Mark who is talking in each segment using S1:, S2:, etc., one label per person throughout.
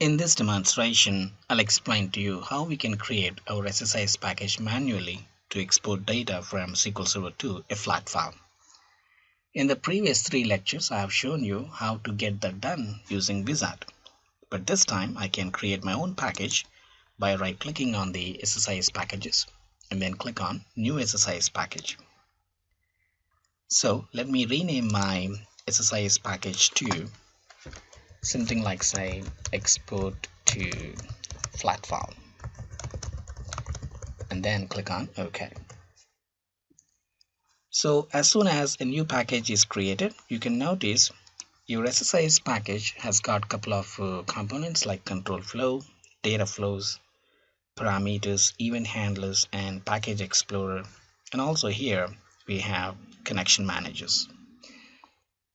S1: In this demonstration, I'll explain to you how we can create our SSIS package manually to export data from SQL Server to a flat file. In the previous 3 lectures, I have shown you how to get that done using Wizard. But this time, I can create my own package by right-clicking on the SSIS packages and then click on New SSIS package. So let me rename my SSIS package to something like, say, export to flat file, and then click on OK. So as soon as a new package is created, you can notice your SSIS package has got a couple of components like control flow, data flows, parameters, event handlers, and package explorer. And also here we have connection managers.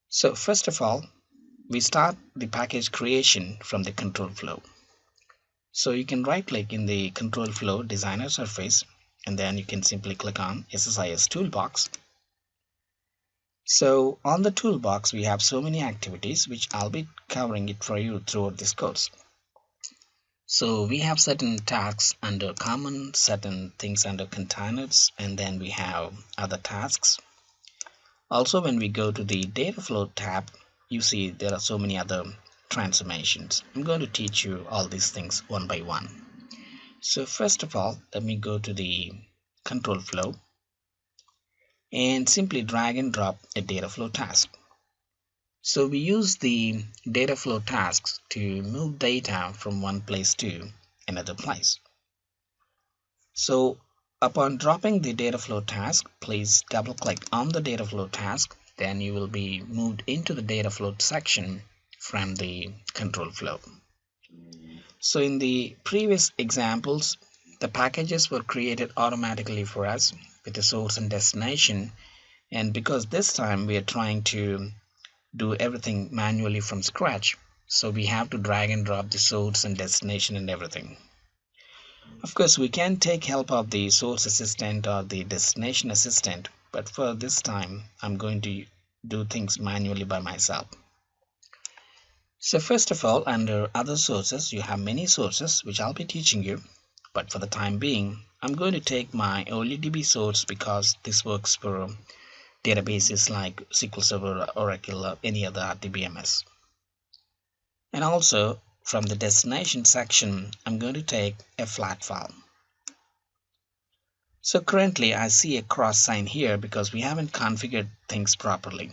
S1: So first of all, we start the package creation from the control flow. So you can right click in the control flow designer surface, and then you can simply click on SSIS toolbox. So on the toolbox we have so many activities which I'll be covering it for you throughout this course. So we have certain tasks under common, certain things under containers, and then we have other tasks. Also, when we go to the data flow tab, you see there are so many other transformations. I'm going to teach you all these things one by one. So first of all, let me go to the control flow and simply drag and drop a data flow task. So we use the data flow tasks to move data from one place to another place. So upon dropping the data flow task, please double click on the data flow task, then you will be moved into the data flow section from the control flow. So in the previous examples, the packages were created automatically for us with the source and destination, and because this time we are trying to do everything manually from scratch, so we have to drag and drop the source and destination and everything. Of course, we can take help of the source assistant or the destination assistant, but for this time I'm going to do things manually by myself. So first of all, under other sources, you have many sources which I'll be teaching you, but for the time being I'm going to take my OLEDB source because this works for databases like SQL Server, Oracle, or any other RDBMS. And also from the destination section, I'm going to take a flat file. So currently I see a cross sign here because we haven't configured things properly.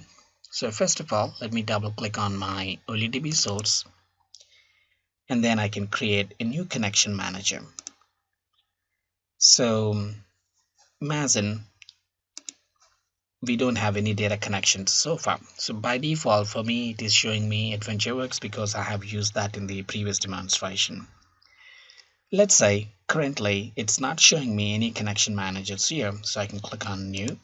S1: So first of all, let me double click on my OLEDB source, and then I can create a new connection manager. So imagine we don't have any data connections so far. So by default for me it is showing me AdventureWorks because I have used that in the previous demonstration. Let's say currently it's not showing me any connection managers here, so I can click on new,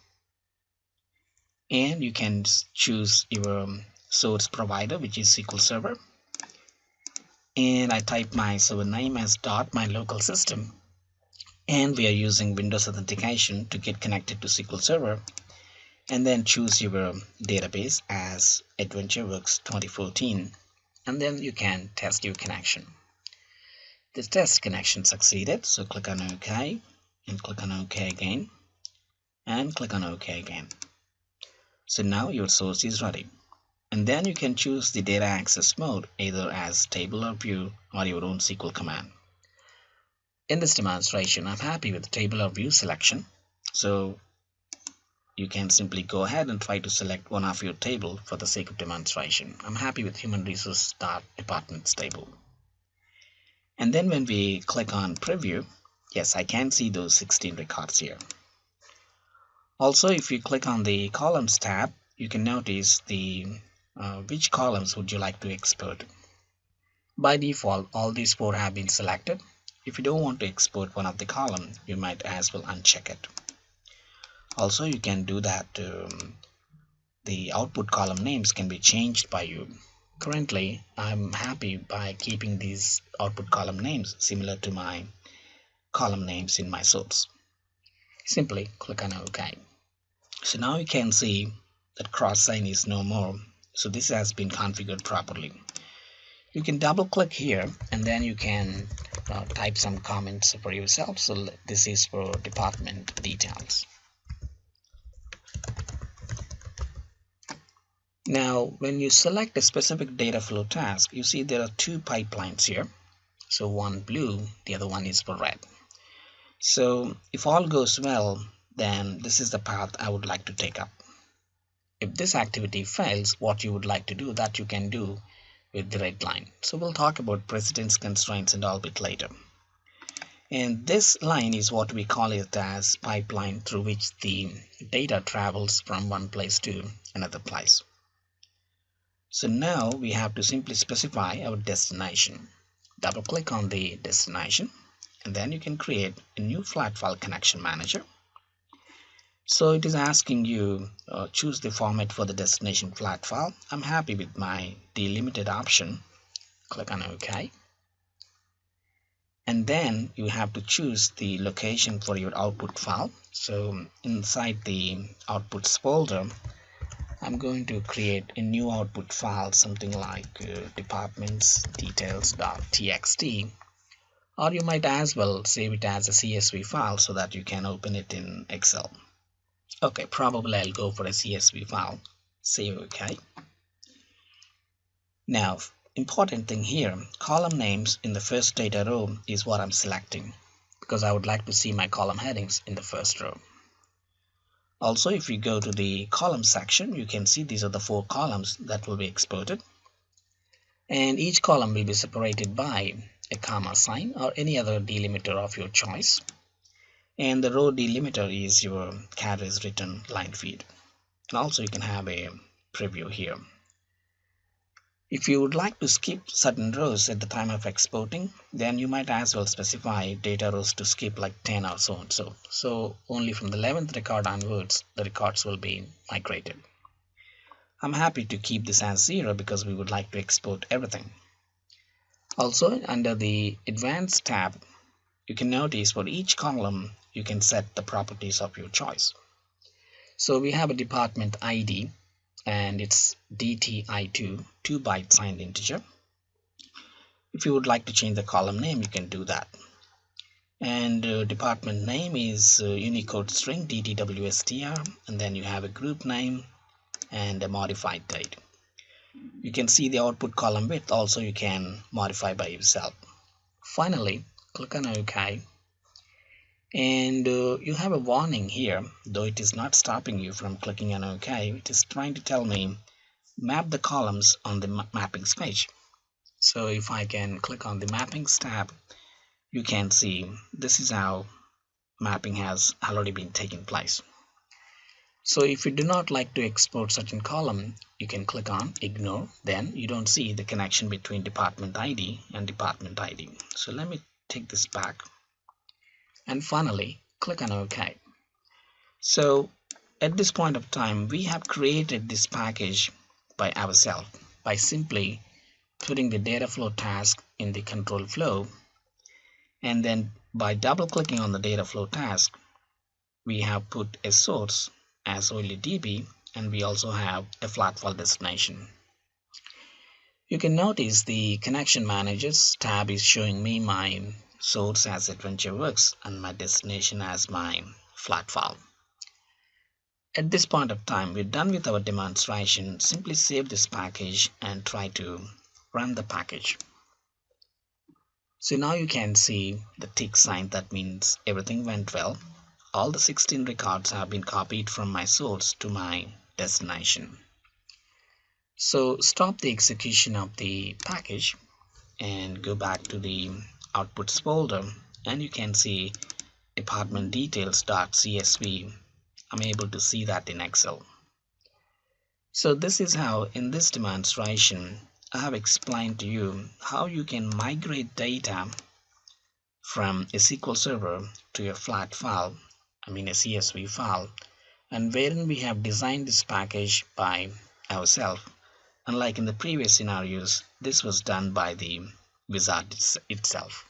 S1: and you can choose your source provider, which is SQL Server, and I type my server name as .my local system, and we are using Windows authentication to get connected to SQL Server, and then choose your database as AdventureWorks 2014, and then you can test your connection. The test connection succeeded, so click on OK, and click on OK again, and click on OK again. So now your source is ready, and then you can choose the data access mode either as table or view or your own SQL command. In this demonstration, I'm happy with the table or view selection, so you can simply go ahead and try to select one of your table for the sake of demonstration. I'm happy with human resource departments table. And then when we click on preview, yes, I can see those 16 records here. Also, if you click on the columns tab, you can notice the which columns would you like to export. By default, all these 4 have been selected. If you don't want to export one of the column, you might as well uncheck it. Also, you can do that. The output column names can be changed by you. Currently, I'm happy by keeping these output column names similar to my column names in my source. Simply click on OK. So now you can see that cross sign is no more. So this has been configured properly. You can double click here and then you can type some comments for yourself. So this is for department details. Now when you select a specific data flow task, you see there are two pipelines here. So one blue, the other one is for red. So if all goes well, then this is the path I would like to take up. If this activity fails, what you would like to do, that you can do with the red line. So we'll talk about precedence, constraints and all a bit later. And this line is what we call it as pipeline, through which the data travels from one place to another place. So now we have to simply specify our destination. Double click on the destination and then you can create a new flat file connection manager. So it is asking you choose the format for the destination flat file. I'm happy with my delimited option. Click on OK. And then you have to choose the location for your output file. So inside the outputs folder, I'm going to create a new output file, something like departments details.txt, or you might as well save it as a CSV file so that you can open it in Excel. Okay, probably I'll go for a CSV file. Save. OK. Now important thing here, column names in the first data row is what I'm selecting because I would like to see my column headings in the first row. Also, if you go to the column section, you can see these are the 4 columns that will be exported, and each column will be separated by a comma sign or any other delimiter of your choice, and the row delimiter is your carriage written line feed. And also you can have a preview here. If you would like to skip certain rows at the time of exporting, then you might as well specify data rows to skip like 10 or so and so. So only from the 11th record onwards, the records will be migrated. I'm happy to keep this as 0 because we would like to export everything. Also, under the Advanced tab, you can notice for each column, you can set the properties of your choice. So we have a department ID, and it's DTI2, 2-byte signed integer. If you would like to change the column name, you can do that. And department name is Unicode string DTWSTR, and then you have a group name and a modified date. You can see the output column width also you can modify by yourself. Finally, click on OK. And you have a warning here, though it is not stopping you from clicking on OK. It is trying to tell me map the columns on the mappings page. So if I can click on the mappings tab, you can see this is how mapping has already been taken place. So if you do not like to export certain column, you can click on ignore. Then you don't see the connection between department ID and department ID. So let me take this back. And finally, click on OK. So at this point of time, we have created this package by ourselves by simply putting the data flow task in the control flow, and then by double clicking on the data flow task, we have put a source as OLEDB, and we also have a flat file destination. You can notice the connection managers tab is showing me my source as AdventureWorks and my destination as my flat file. At this point of time, we're done with our demonstration. Simply save this package and try to run the package. So now you can see the tick sign. That means everything went well. All the 16 records have been copied from my source to my destination. So stop the execution of the package and go back to the outputs folder, and you can see department details.csv. I'm able to see that in Excel. So this is how, in this demonstration, I have explained to you how you can migrate data from a SQL server to a flat file, a CSV file, and wherein we have designed this package by ourselves. Unlike in the previous scenarios, this was done by the wizard itself.